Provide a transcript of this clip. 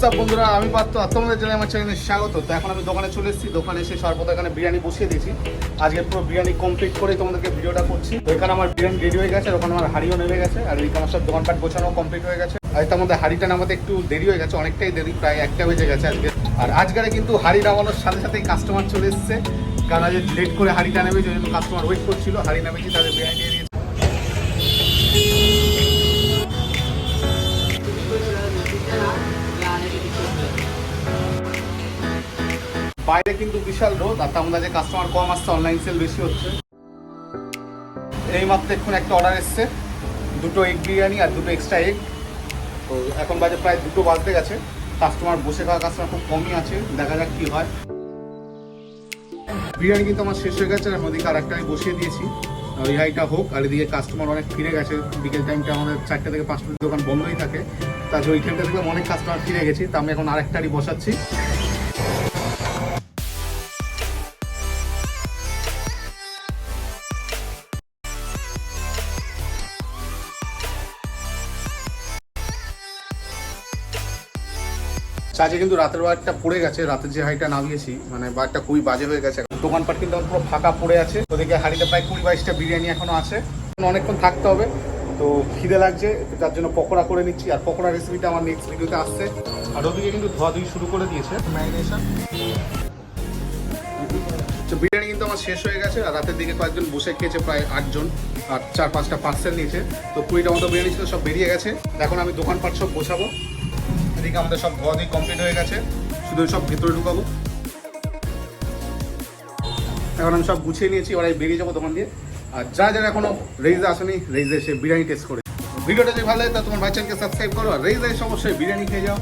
WhatsApp বন্ধুরা, আমি পার্থ আর তোমাদের জন্য আমার চ্যানেলে স্বাগত। তো এখন আমি দোকানে চলে এসেছি। দোকানে এসে সর্বদা এখানে বিরিয়ানি বসিয়ে দিয়েছি। আজকে পুরো বিরিয়ানি কমপ্লিট করেই তোমাদেরকে ভিডিওটা করছি। তো এখানে আমার বিরিয়ানি রেডি হয়ে গেছে, আর ওখানে আমার হাঁড়িও নেমে গেছে, আর এইখানে আমার সব দোকানপাট গোছানো কমপ্লিট হয়ে গেছে। আর তার মধ্যে হাঁড়িটা নামাতে একটু দেরি হয়ে গেছে, অনেকটাই দেরি, প্রায় 1টা বেজে গেছে আজকে। আর আজকালে কিন্তু হাঁড়ি নামানোর সাথে সাথেই কাস্টমার চলে এসছে, কারণ আজ লেট করে হাঁড়িটা নেবে, যে জন্য কাস্টমার ওয়েট করছিল। হাঁড়ি নামেছি, তাদের বিরিয়ানি দিয়ে দিয়েছে। বাইরে কিন্তু বিশাল রোদ, আর তার মধ্যে কাস্টমার কম আসছে, অনলাইন সেল বেশি হচ্ছে। এই মাত্র এখন একটা অর্ডার এসছে, 2টো এগ বিরিয়ানি আর 2টো এক্সট্রা এগ। তো এখন বাজে প্রায় 2টো বাজতে গেছে। কাস্টমার বসে খাওয়া কাস্টমার খুব কমই আছে, দেখা যাক কি হয়। বিরিয়ানি কিন্তু আমার শেষ হয়ে গেছে, আর ওদিকে আর একটা আমি বসিয়ে দিয়েছি। ওই হাইটা হোক, আর এদিকে কাস্টমার অনেক ফিরে গেছে। বিকেল টাইমটা আমাদের 4টা থেকে 5টা দোকান বন্ধই থাকে, তার ওইখানটা থেকে অনেক কাস্টমার ফিরে গেছি। তা আমি এখন আরেকটারই বসাচ্ছি। আজকে কিন্তু রাতের বারটা পড়ে গেছে, রাতের যে হাঁড়িটা নামিয়েছি, মানে বারটা খুবই বাজে হয়ে গেছে। দোকানপাট কিন্তু পুরো ফাঁকা পড়ে আছে। ওদিকে হাঁড়িতে প্রায় 20-22টা বিরিয়ানি এখনো আছে, অনেকক্ষণ থাকতে হবে। তো খিদে লাগছে, তার জন্য পকোড়া করে নিচ্ছি। আর পকোড়া রেসিপিটা আমার নেক্সট ভিডিওতে আসছে। আর ওদিকে কিন্তু ধোয়াধুয়ি শুরু করে দিয়েছে, ম্যারিনেশন। তো বিরিয়ানি কিন্তু আমার শেষ হয়ে গেছে, আর রাতের দিকে কয়েকজন বসে খেয়েছে, প্রায় 8 জন, আর 4-5টা পার্সেল নিয়েছে। তো 20টা মতো বিরিয়ানি ছিল, সব বেরিয়ে গেছে। এখন আমি দোকানপাট সব গোছাবো। এদিকে আমাদের সব ধোয়াধুয়ি কমপ্লিট হয়ে গেছে, শুধু সব ভেতরে ঢুকাবো। এখন আমি সব গুছিয়ে নিয়েছি, এবার বেরিয়ে যাবো দোকান দিয়ে। আর যারা এখনো রেইজে আসেনি, রেইজে এসে বিরিয়ানি টেস্ট করে। ভিডিওটা যদি ভালো লাগে তা তোমার ভাই চ্যানেলকে সাবস্ক্রাইব করো, আর রেইজে এসে অবশ্যই বিরিয়ানি খেয়ে যাও।